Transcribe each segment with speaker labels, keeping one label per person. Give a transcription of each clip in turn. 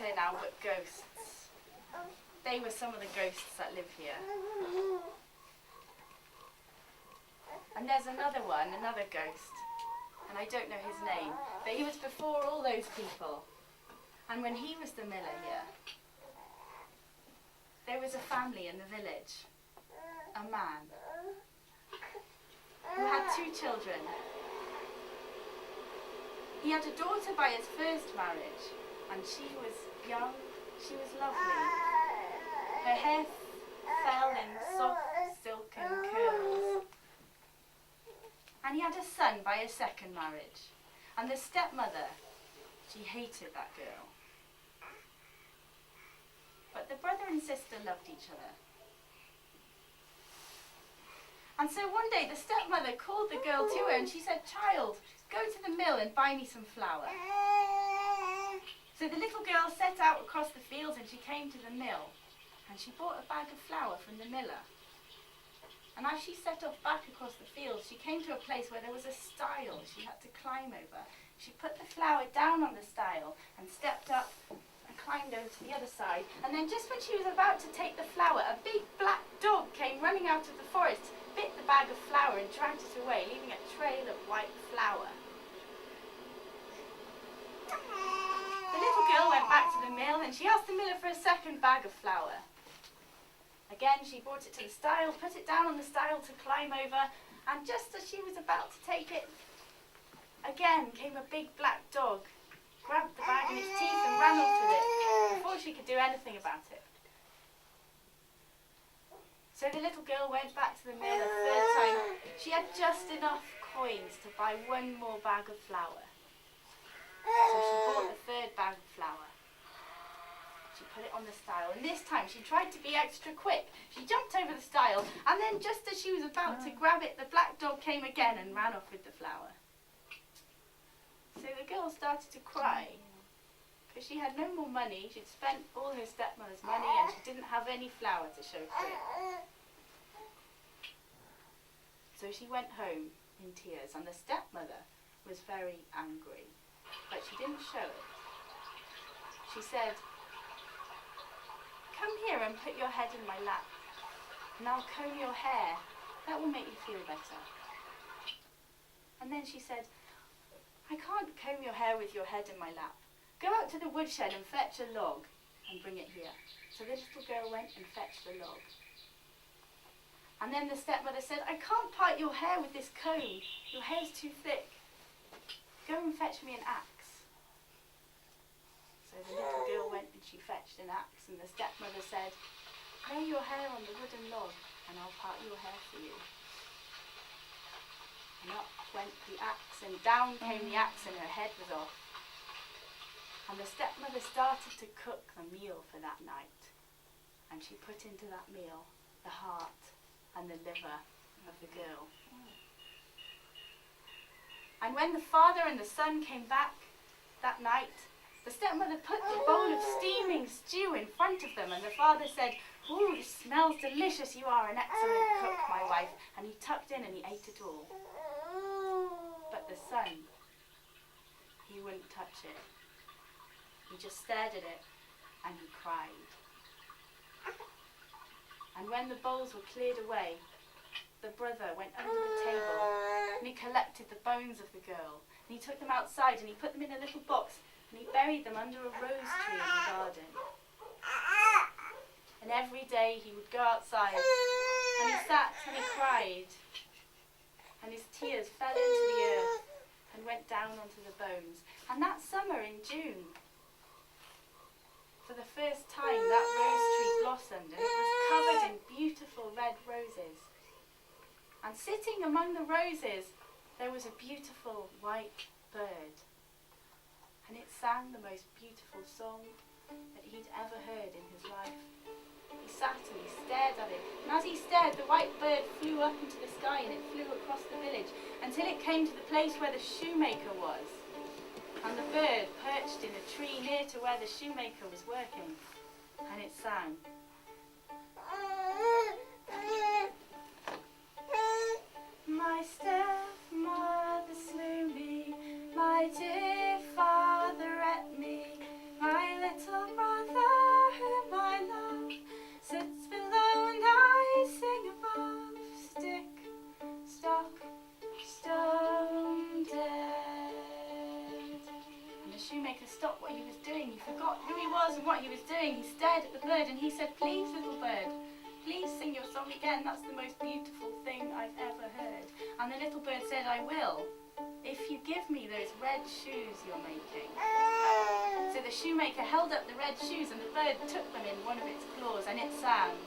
Speaker 1: here now, but ghosts. They were some of the ghosts that live here. And there's another one, another ghost, and I don't know his name, but he was before all those people. And when he was the miller here, there was a family in the village, a man, who had 2 children. He had a daughter by his first marriage, and she was young, she was lovely. Her hair fell in soft silken curls. And he had a son by his second marriage. And the stepmother, she hated that girl. But the brother and sister loved each other. And so one day the stepmother called the girl to her and she said, "Child, go to the mill and buy me some flour." So the little girl set out across the fields and she came to the mill and she bought a bag of flour from the miller. And as she set off back across the fields, she came to a place where there was a stile she had to climb over. She put the flour down on the stile and stepped up and climbed over to the other side. And then just when she was about to take the flour, a big black dog came running out of the forest, bit the bag of flour and dragged it away, leaving a trail of white flour. The little girl went back to the mill and she asked the miller for a second bag of flour. Again, she brought it to the stile, put it down on the stile to climb over, and just as she was about to take it, again came a big black dog, grabbed the bag in its teeth and ran off with it, before she could do anything about it. So the little girl went back to the mill a third time. She had just enough coins to buy 1 more bag of flour. So she bought the 3rd bag of flour. She put it on the stile, and this time she tried to be extra quick. She jumped over the stile, and then just as she was about to grab it, the black dog came again and ran off with the flour. So the girl started to cry, because she had no more money. She'd spent all her stepmother's money, and she didn't have any flour to show for it. So she went home in tears, and the stepmother was very angry, but she didn't show it. She said, "Come here and put your head in my lap, and I'll comb your hair. That will make you feel better." And then she said, "I can't comb your hair with your head in my lap. Go out to the woodshed and fetch a log and bring it here." So the little girl went and fetched the log. And then the stepmother said, "I can't part your hair with this comb. Your hair's too thick. Go and fetch me an axe." So the little girl went and she fetched an axe, and the stepmother said, "Lay your hair on the wooden log and I'll part your hair for you." And up went the axe and down came the axe and her head was off. And the stepmother started to cook the meal for that night. And she put into that meal the heart and the liver of the girl. And when the father and the son came back that night, the stepmother put the bowl of steaming stew in front of them, and the father said, "Oh, this smells delicious. You are an excellent cook, my wife." And he tucked in and he ate it all. But the son, he wouldn't touch it. He just stared at it and he cried. And when the bowls were cleared away, the brother went under the table and he collected the bones of the girl. And he took them outside and he put them in a little box and he buried them under a rose tree in the garden. And every day he would go outside and he sat and he cried. And his tears fell into the earth and went down onto the bones. And that summer in June, for the first time, that rose tree blossomed and it was covered in beautiful red roses. And sitting among the roses, there was a beautiful white bird. And it sang the most beautiful song that he'd ever heard in his life. He sat and he stared at it, and as he stared, the white bird flew up into the sky and it flew across the village until it came to the place where the shoemaker was. And the bird perched in a tree near to where the shoemaker was working, and it sang. My stepmother slew me, my dear father ate me, my little brother forgot who he was and what he was doing, he stared at the bird and he said, "Please, little bird, please sing your song again. That's the most beautiful thing I've ever heard." And the little bird said, "I will, if you give me those red shoes you're making." So the shoemaker held up the red shoes and the bird took them in one of its claws and it sang,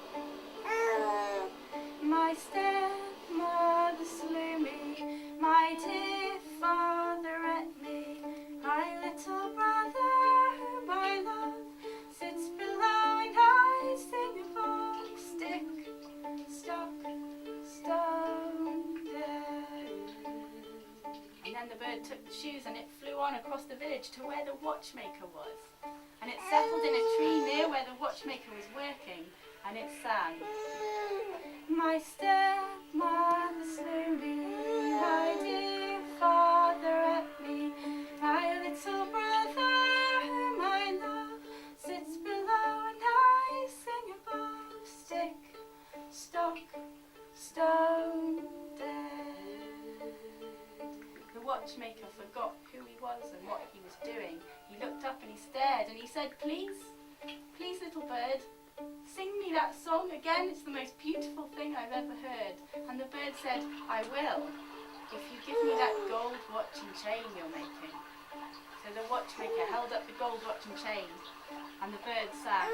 Speaker 1: "My stepmother slew me, my dear father ate me, my little brother whom I love sits below and I sing above, stick, stock, stone, dead." And then the bird took the shoes and it flew on across the village to where the watchmaker was. And it settled in a tree near where the watchmaker was working and it sang, "My stepmother slew me, my dear father ate me, my little brother whom I love sits below and I sing above, stick, stock, stone, dead." The watchmaker forgot who he was and what he was doing. He looked up and he stared and he said, "Please, please, little bird, sing me that song again. It's the most beautiful thing I've ever heard." And the bird said, "I will, if you give me that gold watch and chain you're making." So the watchmaker held up the gold watch and chain and the bird sang,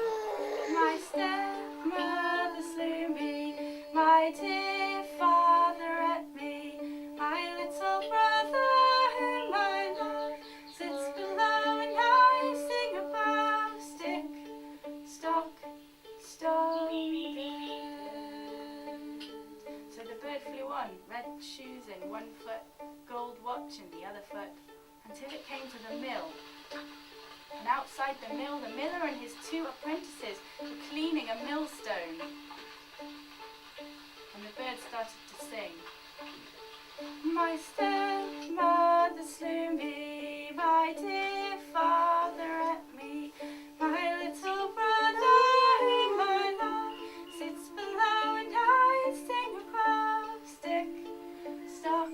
Speaker 1: "My stepmother slew me, my dear father ate me, my little brother whom I love sits below and I sing above, stick, stock, stone, dead." So the bird flew on, red shoes in one foot, gold watch in the other foot, until it came to the mill. And outside the mill, the miller and his two apprentices were cleaning a millstone. And the bird started to sing, "My stepmother slew me, my dear father ate me, my little brother whom I love sits below and I sing above, stick, stock,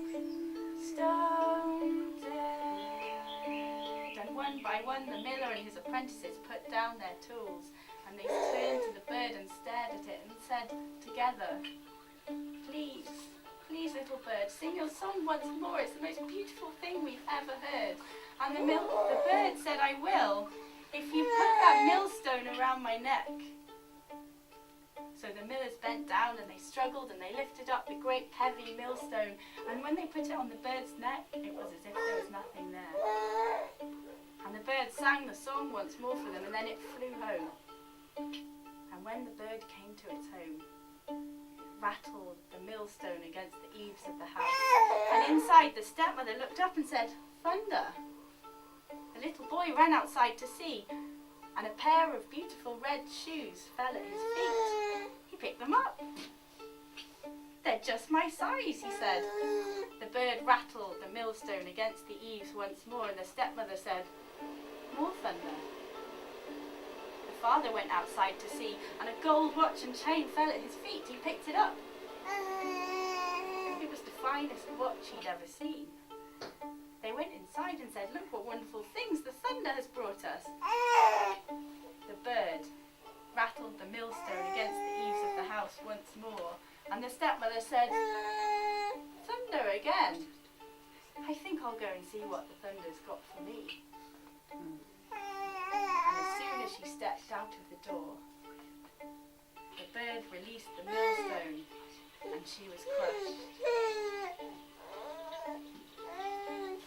Speaker 1: stone, dead." And one by one the miller and his apprentices put down their tools and they turned to the bird and stared at it and said together, "Please, please, little bird, sing your song once more. It's the most beautiful thing we've ever heard." And the bird said, "I will, if you put that millstone around my neck." So the millers bent down and they struggled and they lifted up the great heavy millstone, and when they put it on the bird's neck, it was as if there was nothing there. And the bird sang the song once more for them and then it flew home. And when the bird came to its home, rattled the millstone against the eaves of the house. And inside, the stepmother looked up and said, "Thunder." The little boy ran outside to see, and a pair of beautiful red shoes fell at his feet. He picked them up. "They're just my size," he said. The bird rattled the millstone against the eaves once more, and the stepmother said, "More thunder." The father went outside to see, and a gold watch and chain fell at his feet. He picked it up. It was the finest watch he'd ever seen. They went inside and said, "Look what wonderful things the thunder has brought us." The bird rattled the millstone against the eaves of the house once more, and the stepmother said, "Thunder again. I think I'll go and see what the thunder's got for me." And as soon as she stepped out of the door, the bird released the millstone and she was crushed.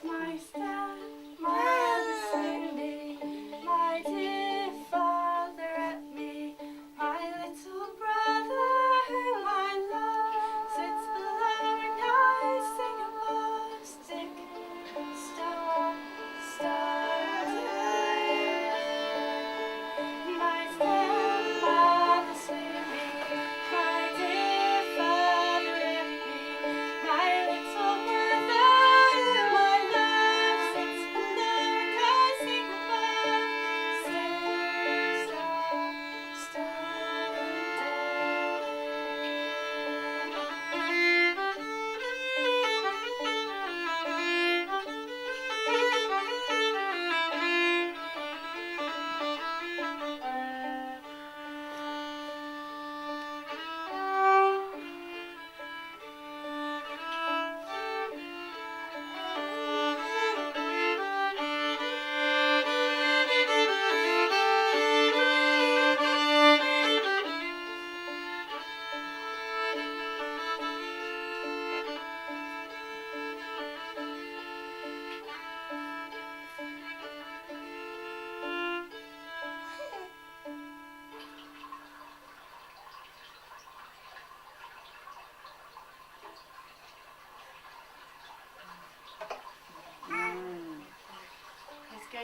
Speaker 1: "My stepmother slew me, my dear father ate me, my little brother whom I love sits below and I sing above, stick, stock, stone, dead. My stepmother slew me, my dear father ate me,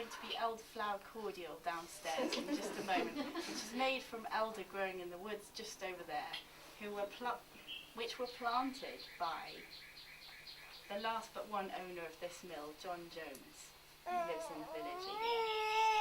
Speaker 1: going to be elderflower cordial downstairs in just a moment, which is made from elder growing in the woods just over there, which were planted by the last but one owner of this mill, John Jones, who lives in the village.